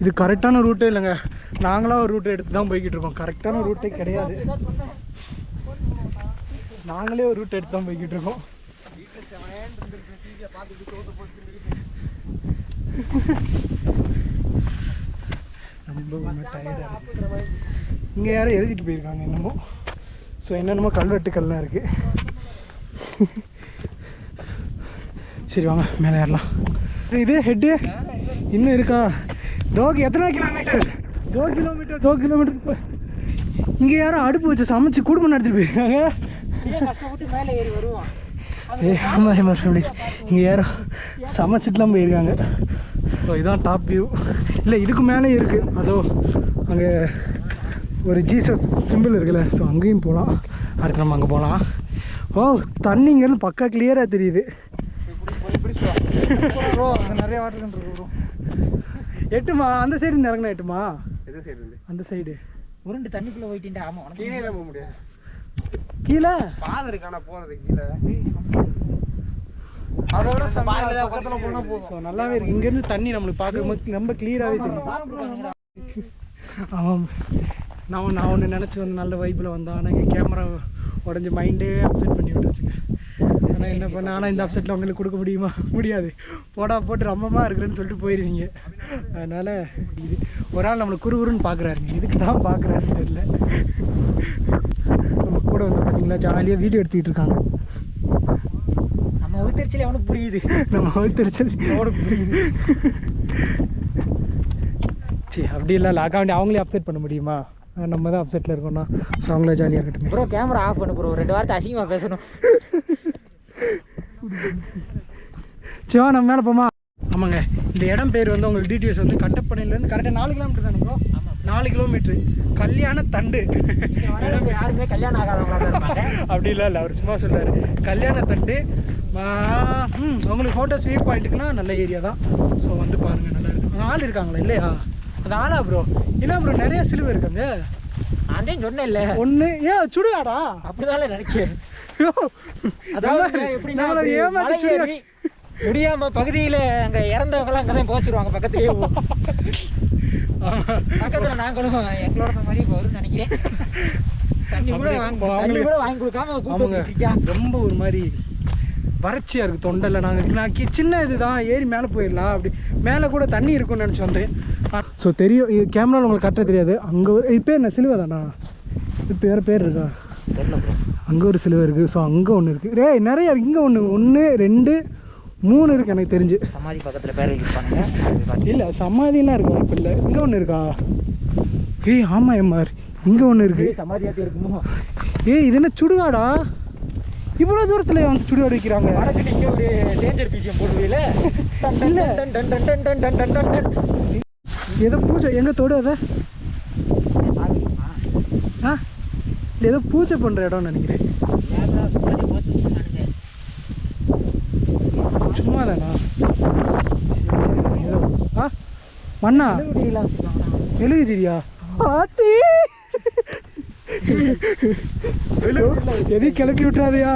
இது கரெக்டான ரூட்டே இல்லைங்க. நாங்களாம் ஒரு ரூட்டை எடுத்து தான் போய்கிட்டு இருக்கோம். கரெக்டான ரூட்டே கிடையாது. நாங்களே ஒரு ரூட் எடுத்து தான் போய்கிட்டு இருக்கோம். ரொம்ப டயர்டாக இருக்குது. இங்கே யாரும் எழுதிட்டு போயிருக்காங்க என்னமோ. ஸோ என்னென்னமோ கல்வெட்டுக்கள்லாம் இருக்குது. சரி வாங்க மேலே ஏறலாம். இது ஹெட்டு இன்னும் இருக்கா? எத்தனை கிலோமீட்டர்? 2 கிலோமீட்டர். இங்கே யாரும் அடுப்பு வச்சு சமைச்சு குடும்பம் நடத்திட்டு போயிருக்காங்க. ஆமாம் அப்படி இங்கே யாரும் சமைச்சிட்டுலாம் போயிருக்காங்க. ஸோ இதுதான் டாப் வியூ. இல்லை இதுக்கு மேலே இருக்குது. அதோ அங்கே ஒரு ஜீசஸ் சிம்பிள் இருக்குல்ல. ஸோ அங்கேயும் போகலாம். அடுத்து நம்ம அங்கே போகலாம். ஓ தண்ணிங்கிறது பக்கா கிளியராக தெரியுது. நிறைய வாட்டர் எட்டுமா அந்த சைடு இறங்கினா எட்டுமா அந்த சைடு உருண்டு தண்ணிக்குள்ளே போயிட்டேன். ஆமாம் கீழே போக முடியாது. கீழே பாதை இருக்கான போகிறது கீழே. அதோட பக்கத்தில் போனால் போதும். ஸோ நல்லாவே இருக்குது. இங்கேருந்து தண்ணி நம்மளுக்கு பார்க்க ரொம்ப கிளியராகவே தெரியும். ஆமாம் நான் ஒன்று நினச்சி வந்து நல்ல வைப்பில் வந்தோம். ஆனால் இங்கே கேமரா உடஞ்சி மைண்டே அப்செட் பண்ணி விட்டுருச்சுங்க. ஆனால் என்ன பண்ண, ஆனால் இந்த அப்செட்டில் உங்களுக்கு கொடுக்க முடியாது. போட்டு ரொம்பமாக இருக்கிறேன்னு சொல்லிட்டு போயிடுவீங்க. அதனால் இது ஒரு ஆள் நம்மளை குறுகுறுன்னு பார்க்குறாருங்க. இதுக்கு தான் பார்க்குறாருன்னு தெரியல. நம்ம கூட வந்து பார்த்தீங்களா ஜாலியாக வீடியோ எடுத்துக்கிட்டு இருக்காங்க. நம்ம வகுத்தறிச்சல் அவனுக்கு புரியுது. புரியுது. சரி அப்படி இல்லை லாக் ஆகி அவங்களே அப்செட் பண்ண முடியுமா? நம்ம தான் அப்செட்டில் இருக்கோம்னா. ஸோ அவங்களே ஜாலியாக இருக்கட்டும். ப்ரோ கேமரா ஆஃப் பண்ணு ப்ரோ. 2 வார்த்தை அசிங்கமாக பேசணும். சிவா நம்ம மேலே போமா. ஆமாங்க இந்த இடம் பேர் வந்து உங்களுக்கு டீட்டெயில்ஸ் வந்து கட்டப்பனையிலேருந்து கரெக்டாக 4 கிலோமீட்டர் தானே ப்ரோ? 4 கிலோமீட்ரு. கல்யாண தண்டு. யாருமே கல்யாணம் ஆகாதவங்களா? அப்படி இல்லை அவர் சும்மா சொல்கிறார் கல்யாண தண்டு. உங்களுக்கு ஃபோட்டோஸ் வியூ பாயிண்ட்டுக்குன்னா நல்ல ஏரியா தான். ஸோ வந்து பாருங்கள் நல்லா இருக்குது. அங்கே ஆள் இருக்காங்களா? இல்லையா அது ஆளா ப்ரோ? இல்லை ப்ரோ நிறைய சிலுவை இருக்காங்க. நான் தான் சொன்னேன் இல்லை ஒன்று ஏன் சுடுகாடா? அப்படிதானே நினைக்கிறேன். முடியாம பகுதியில் அங்கே இறந்தவங்களாம் அங்கே தான் போச்சிருவாங்க. பக்கத்தில் நாங்களும் எங்களோட மாதிரி வரும்னு நினைக்கிறேன். தண்ணி கூட வாங்கி கொடுக்காம ரொம்ப ஒரு மாதிரி வறட்சியாக இருக்குது தொண்டையில். நான் சின்ன இதுதான் ஏறி மேலே போயிடலாம். அப்படி மேலே கூட தண்ணி இருக்குன்னு நினச்சி வந்தேன். ஸோ தெரியும் இது கேமராவில் உங்களுக்கு கட்ட தெரியாது. அங்கே இது பேர் என்ன சிலுவை தானா? இது பேர் இருக்கா? அங்கே ஒரு சிலுவை இருக்குது. ஸோ அங்கே ஒன்று இருக்குது. நிறைய இருக்குது. இங்கே 1 2 3 இருக்குது எனக்கு தெரிஞ்சு. சமாதி பக்கத்தில் பேர் வைப்பாங்க. இல்லை சமாதியெல்லாம் இருக்கும் இப்போ இல்லை. இங்கே ஒன்று இருக்கா? ஆமாம் எம்ஆர் இங்கே ஒன்று இருக்குது. சமாதியாக இருக்குமோ? இது என்ன சுடுகாடா? இவ்வளோ தூரத்தில் வந்து சுடுகாடு வைக்கிறாங்க. ஒரு டேஞ்சர் பிஜிஎம் போடுவீல. இல்லை ஏதோ பூஜை எங்கே தொடு அதை ஏதோ பூஜை பண்ணுற இடம்னு நினைக்கிறேன். சும்மா தானா? ஏதோ மண்ணா எழுதியா? எதையும் கிளப்பி விட்டுறாதையா?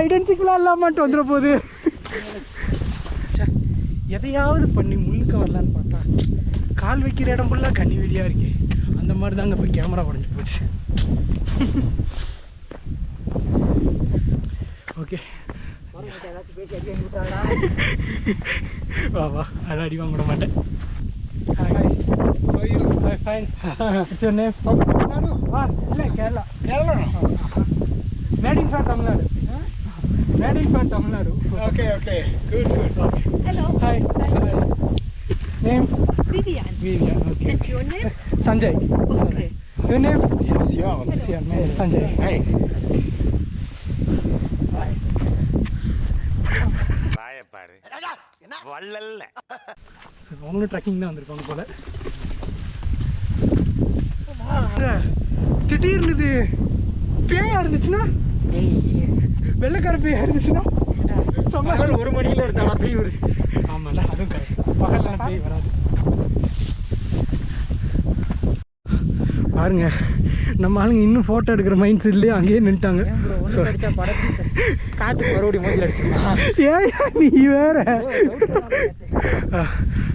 ஐடென்டிஃபிக்கலாம் இல்லாமட்டு வந்துட போகுது. எதையாவது பண்ணி முழுக்க வரலான்னு பார்த்தா கால் வைக்கிற இடம் ஃபுல்லாக கண்ணி வெடியாக இருக்கே. அந்த மாதிரி தாங்க போய் கேமரா உடஞ்சி போச்சு. ஓகே வா அதை அடி வாங்க விட மாட்டேன். ஃபைன். It's your name? இல்லை Kerala. Made in for Tamil Nadu. Okay. Good. Hello. Hi. Name? Vivian. Okay. And your name? Sanjay. Okay. Your name? Sian. Sanjay. Hi. பாரு வள்ளல்ல. அவங்களும் ட்ரெக்கிங் தான் வந்திருப்பாங்க போல. திடீர்னு இது பேயா இருந்துச்சுன்னா, வெள்ளைக்கார பேயா இருந்துச்சுன்னா 1 மணியில் இருந்தாலும் பேய் வருது. ஆமாம்ல அதுவும் கரெக்ட். பகலில் பேய் வராது. பாருங்க நம்ம ஆளுங்க இன்னும் ஃபோட்டோ எடுக்கிற மைண்ட் செட்லேயே அங்கேயே நின்ட்டாங்க. காற்று மறுபடியும் மூஞ்சில் அடிச்சுக்கலாம். ஏன் நீ வேற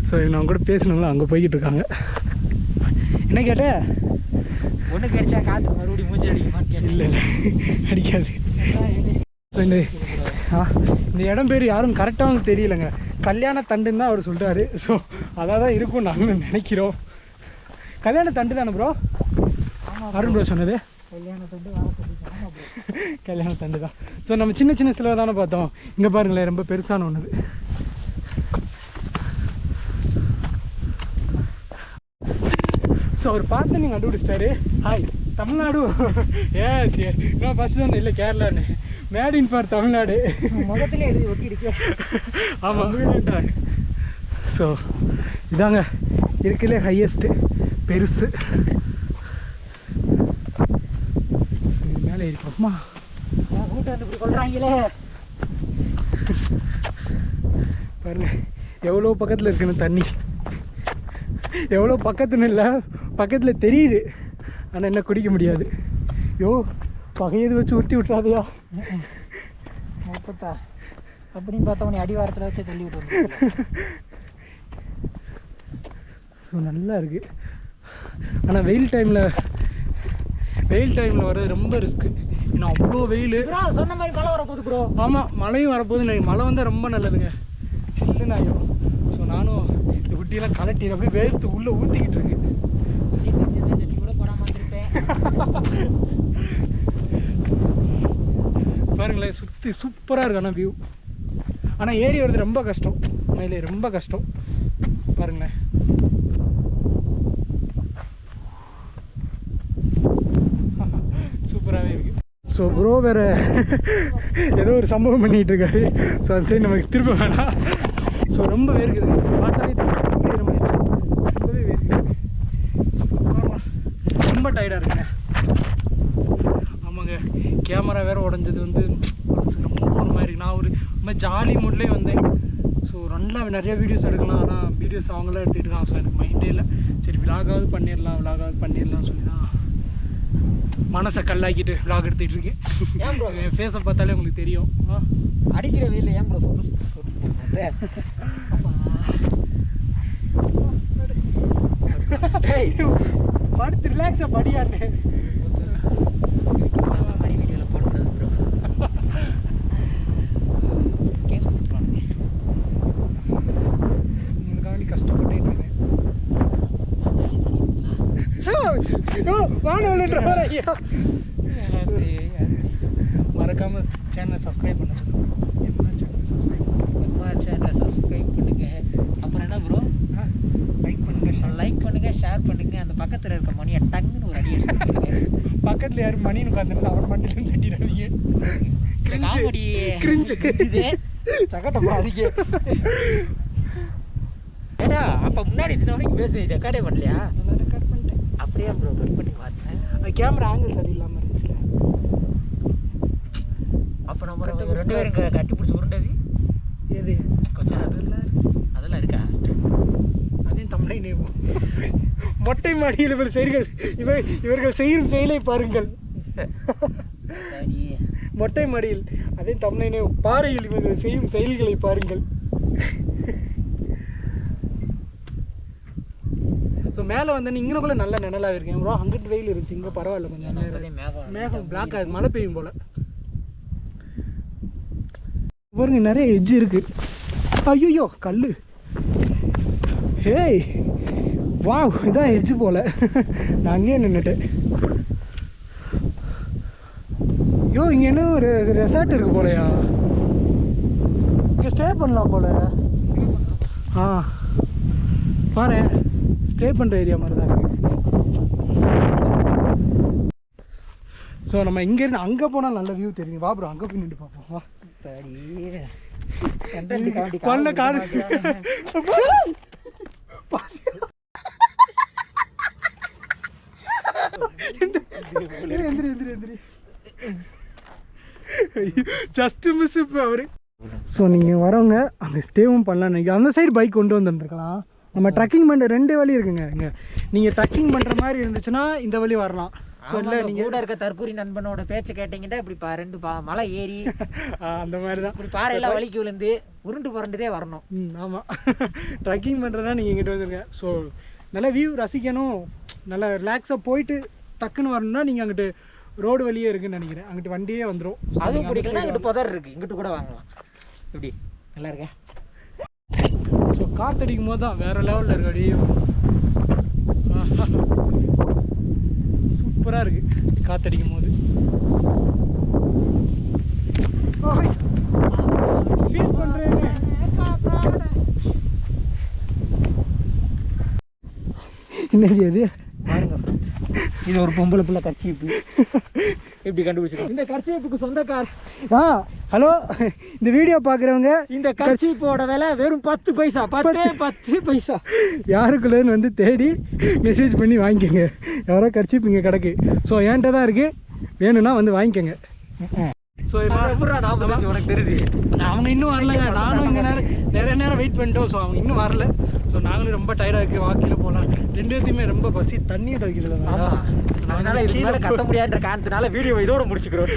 ஸோ நான் கூட பேசணுங்களா அங்கே போய்கிட்டு இருக்காங்க. என்ன கேட்ட? ஒன்று கிடைச்சா காற்று மறுபடியும் மூஞ்சி அடிக்குமான்னு கேட்டேன். இல்லை இல்லை அடிக்காது. ஸோ இந்த இடம் பேர் யாரும் கரெக்டாக தெரியலைங்க. கல்யாண தண்டுன்னு தான் அவர் சொல்கிறாரு. ஸோ அதாக தான் இருக்கும் நாங்கள் நினைக்கிறோம். கல்யாண தண்டு தானே ப்ரோ? அருண் ப்ரோ சொன்னது கல்யாண தண்டு வாரத்துக்கு. ஆமாம் ப்ரோ, கல்யாண தண்டு தான். ஸோ நம்ம சின்ன சின்ன சிலவை தானே பார்த்தோம். இங்கே பாருங்களேன், ரொம்ப பெருசான ஒன்று. ஸோ அவர் பார்த்து நீங்கள் கண்டுபிடிச்சிட்டாரு. ஹாய் தமிழ்நாடு. ஏஸ் நான் ஃபஸ்ட்டு சொன்னேன் இல்லை கேரளான்னு. Made in for Tamil Nadu. முகத்திலே எழுதி ஒட்டி இருக்கு. ஆமாம். ஸோ இதாங்க இருக்கலே ஹையஸ்ட்டு பெருசு. மேலே இருக்கோம்மா. கூட்டம் வந்து இப்படி சொல்கிறாங்களே பாருங்க எவ்வளோ பக்கத்தில் இருக்குன்னு தண்ணி. எவ்வளோ பக்கத்துன்னு இல்லை, பக்கத்தில் தெரியுது. ஆனால் என்ன குடிக்க முடியாது. யோ பகையது வச்சு உருட்டி விட்றாதையா. முப்பத்தா அப்படின்னு பார்த்தவனே அடிவாரத்தில் வச்சு தள்ளி விட்டு. ஸோ நல்லா இருக்குது. ஆனால் வெயில் டைமில் வர்றது ரொம்ப ரிஸ்க்கு. ஏன்னா அவ்வளோ வெயில். சொன்ன மாதிரி மழை வரப்போகுது ப்ரோ. ஆமாம் மழையும் வரப்போகுது. மழை வந்தால் ரொம்ப நல்லதுங்க, சில்லுன்னு ஆகிடும். ஸோ நானும் இந்த குட்டியெல்லாம் கலட்டி அப்படியே வேர்த்து உள்ளே ஊற்றிக்கிட்டு இருக்கு. கூட போடாமல் இருப்பேன். பாருங்களேன் சுற்றி சூப்பராக இருக்கு. ஆனால் வியூ ஆனால் ஏறி வர்றது ரொம்ப கஷ்டம். மேலே ரொம்ப கஷ்டம். பாருங்களேன் சூப்பராகவே இருக்குது. ஸோ ப்ரோ வேறு ஏதோ ஒரு சம்பவம் பண்ணிகிட்டு இருக்காரு. ஸோ அந்த சைடு நமக்கு திரும்ப வேணாம். ஸோ ரொம்ப வேர்க்குது, பார்த்தாலே ரொம்ப ஈரமாயிடுச்சு. ரொம்பவே வேர்க்குது. ரொம்ப டயர்டாக இருக்குங்க. ஆமாங்க, கேமரா வேறு உடஞ்சது வந்து மனசுக்கு ரொம்ப ஒரு மாதிரி இருக்கு. நான் ஒரு மாதிரி ஜாலி மூட்லேயே வந்தேன். ஸோ நல்லா நிறைய வீடியோஸ் எடுக்கலாம், ஆனால் வீடியோஸ் அவங்களாம் எடுத்துகிட்டு இருக்காங்க. ஸோ எனக்கு மைண்டே இல்லை. சரி விலாகாவது பண்ணிடலாம்னு சொல்லி தான் மனசை கல்லாக்கிட்டு விலாக் எடுத்துகிட்டு இருக்கேன். ஏன் ப்ரோ என் ஃபேஸை பார்த்தாலே உங்களுக்கு தெரியும். அடிக்கிற வெயில் ஏன் ப்ரோ சொல்லுங்க. படுத்து ரிலாக்ஸாக படியான்னு வீடியோவில் போடுறது ப்ரோ. கேஸ் கொடுத்துருவாங்க. உங்களுக்காண்டி கஷ்டப்பட்டு இருக்கேன். மறக்காம சேனலை சப்ஸ்கிரைப் பண்ண சொல்லுங்கள். என்ன சேனலை சப்ஸ்கிரைப் நம்ம சேனலை சப்ஸ்கிரைப் பண்ணுங்க. அப்புறம் என்ன ப்ரோ, லைக் பண்ணுங்க, ஷேர் பண்ணுங்க. அந்த பக்கத்தில் இருக்க மணியை டங்குன்னு ஒரு அடி அடிச்சுருங்க. பக்கத்தில் யாரும் மணின்னு உட்காந்துருந்தா அவர் மண்டியிலும் தட்டிடாதீங்க. காமெடி கிரிஞ்சு சகட்டப்பா அதிக. ஏடா அப்போ முன்னாடி இந்த வரைக்கும் பேசுனது ரெக்கார்டே பண்ணலையா? நல்லா ரெக்கார்ட் பண்ணிட்டேன். அப்படியே ப்ரோ கட் பண்ணி பார்த்தேன். அது கேமரா ஆங்கிள் சரியில்லாமல் இருந்துச்சுல. அப்போ நம்ம 2 பேரும் கட்டி பிடிச்சி உருண்டது எது கொஞ்சம் அதெல்லாம் இருக்கா? அதையும் தமிழை நேவும். மொட்டை மாடியில் இவர்கள் செய்யும் செயலை பாருங்கள். மொட்டை மாடியில் அதே தமிழை நேவும். பாறையில் இவர்கள் செய்யும் செயல்களை பாருங்கள். ஸோ மேலே வந்து இங்கனக்குள்ளே நல்ல நிழலாக இருக்கேன் ப்ரோ. அங்கிட்டு வெயில் இருந்துச்சு, இங்கே பரவாயில்ல. கொஞ்சம் மேகம் பிளாக் ஆகுது, மழை பெய்யும் போல். பாருங்க நிறைய எட்ஜ் இருக்கு. ஐயோ கல். ஹேய் வாவ், இதான் எட்ஜு போல். நான் அங்கேயே நின்றுட்டேன். இங்கே என்ன ஒரு ரெசார்ட் இருக்கு போலையா? இங்கே ஸ்டே பண்ணலாம் போல. பாரு ஸ்டே பண்ணுற ஏரியா மாதிரி தான் இருக்கு. ஸோ நம்ம இங்கேருந்து அங்கே போனால் நல்ல வியூ தெரியும். வா ப்ரோ அங்கே போய் நின்று பார்ப்போம். வா கொல்ல காடு. ஜஸ்ட் மிஸ் இப்போ அவரு. ஸோ நீங்கள் வரவங்க அங்கே ஸ்டேவும் பண்ணலாம். நீங்கள் அந்த சைடு பைக் கொண்டு வந்துருக்கலாம். நம்ம ட்ரக்கிங் பண்ணுற 2 வழி இருக்குங்க. இங்கே நீங்கள் ட்ரக்கிங் பண்ணுற மாதிரி இருந்துச்சுன்னா இந்த வழி வரலாம். ஸோ இல்லை நீங்கள் கூட இருக்க தற்கூரி நண்பனோட பேச்சை கேட்டீங்கன்னா இப்படி ரெண்டு மலை ஏறி அந்த மாதிரி தான் இப்படி பாறையெல்லாம் வலிக்கு விழுந்து உருண்டு புரண்டுதே வரணும். ஆமாம் ட்ரக்கிங் பண்ணுறதுனா நீங்கள் இங்கிட்ட வந்துருங்க. ஸோ நல்லா வியூ ரசிக்கணும், நல்லா ரிலாக்ஸாக போயிட்டு டக்குன்னு வரணும்னா நீங்கள் அங்கிட்டு ரோடு வழியே இருக்குன்னு நினைக்கிறேன். அங்கிட்டு வண்டியே வந்துடும். அதுவும் பிடிக்கலன்னா அங்கிட்டு புதர் இருக்குது, இங்கிட்டு கூட வாங்கலாம். இப்படி நல்லா இருக்கேன். ஸோ காற்றடிக்கும் போது தான் வேறு லெவலில் இருக்கு. அப்படியே சூப்பராக இருக்குது காற்றடிக்கும் போது. ஃபீல் பண்ணுறேன். என்னது அது? இது ஒரு பொம்பளை பிள்ளை கர்ச்சீப்பு. எப்படி கண்டுபிடிச்சிருக்கோம்? இந்த கர்ச்சீப்புக்கு சொந்தக்கார். ஹலோ, இந்த வீடியோ பார்க்குறவங்க இந்த கர்ச்சீப்போட விலை வெறும் 10 பைசா. 10 பைசா. யாருக்குள்ளேன்னு வந்து தேடி மெசேஜ் பண்ணி வாங்கிக்கோங்க. யாரோ கர்ச்சீப் இங்கே கிடக்கு. ஸோ என்கிட்ட தான் இருக்குது, வேணும்னா வந்து வாங்கிக்கோங்க. ஸோ உனக்கு தெரியுது அவங்க இன்னும் வரலங்க. நானும் இங்கே நிறைய நேரம் வெயிட் பண்ணிட்டோம். ஸோ அவங்க இன்னும் வரல. ஸோ நாங்களும் ரொம்ப டயர்டாக இருக்குது, வாக்கில் போகலாம். ரெண்டு பேர்த்தையுமே ரொம்ப பசி, தண்ணியை துவைக்கல. அதனால இது மேலே கத்த முடியாதுன்ற காரணத்தினால வீடியோ இதோட முடிச்சுக்கிறோம்.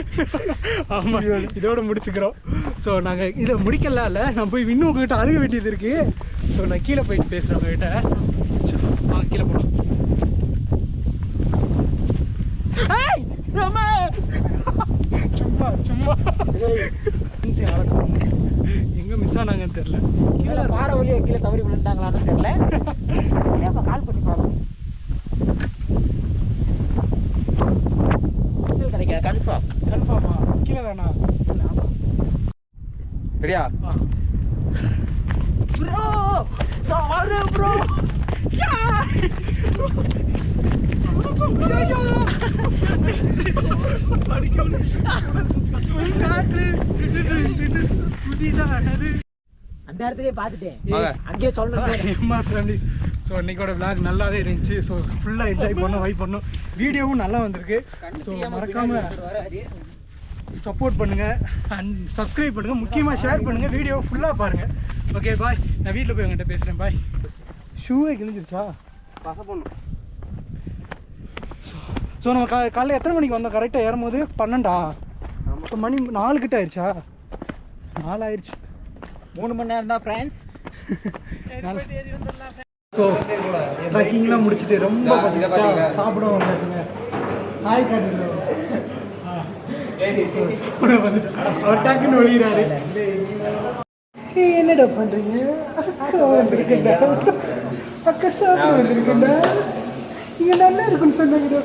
ஆமாம், இதோட முடிச்சுக்கிறோம். ஸோ நாங்கள் இதை முடிக்கலாம் இல்லை, நான் போய் இன்னும் உங்ககிட்ட அழுக வேண்டியது இருக்குது. ஸோ நான் கீழே போயிட்டு பேசுகிறேன் உங்ககிட்ட. கீழே போகலாம். சும்மா சும்மா எங்கே மிஸ் ஆனாங்கன்னு தெரில. கீழே பாறை வழியை கீழே தவறி விழுந்தாங்களான்னு தெரில. கால் பண்ணி பார்க்கணும். கிடைக்காது. கன்ஃபார்மா கீழே தானா? ரெடியா ப்ரோ? தாரு ப்ரோ. அந்த இடத்துலயே பார்த்துட்டேன், அங்கேயே சொல்லணும். ஸோ இன்னைக்கோட விளாக் நல்லாவே இருந்துச்சு. ஸோ ஃபுல்லாக என்ஜாய் பண்ணோம், வைப் பண்ணோம். வீடியோவும் நல்லா வந்திருக்கு. ஸோ மறக்காம சப்போர்ட் பண்ணுங்கள் அண்ட் சப்ஸ்கிரைப் பண்ணுங்கள். முக்கியமாக ஷேர் பண்ணுங்கள். வீடியோ ஃபுல்லாக பாருங்கள். Okay bye. நான் வீட்டில் போய் உங்கள்கிட்ட பேசுகிறேன். பாய். ஷூவே கிழிஞ்சிருச்சா? பச பண்ணும். ஸோ நம்ம காலையில் எத்தனை மணிக்கு வந்தோம்? கரெக்டாக ஏறும்போது 12. இப்போ மணி 4 கிட்ட ஆயிடுச்சா? 4 ஆயிடுச்சு. 3 மணி நேரம் தான் ஃப்ரெண்ட்ஸ். ஸோ ட்ரெக்கிங்லாம் முடிச்சுட்டு ரொம்ப பசிச்சா சாப்பிட வந்தாச்சுங்க. ஹாய் காட்டுங்க. அவர் டக்குன்னு ஒழிகிறாரு. என்னடா பண்ணுறீங்க? அக்கா வந்துருக்கேன்டா, அக்கா சாப்பிட வந்துருக்கேன்டா. இங்கே நல்லா இருக்குன்னு சொன்னாங்க.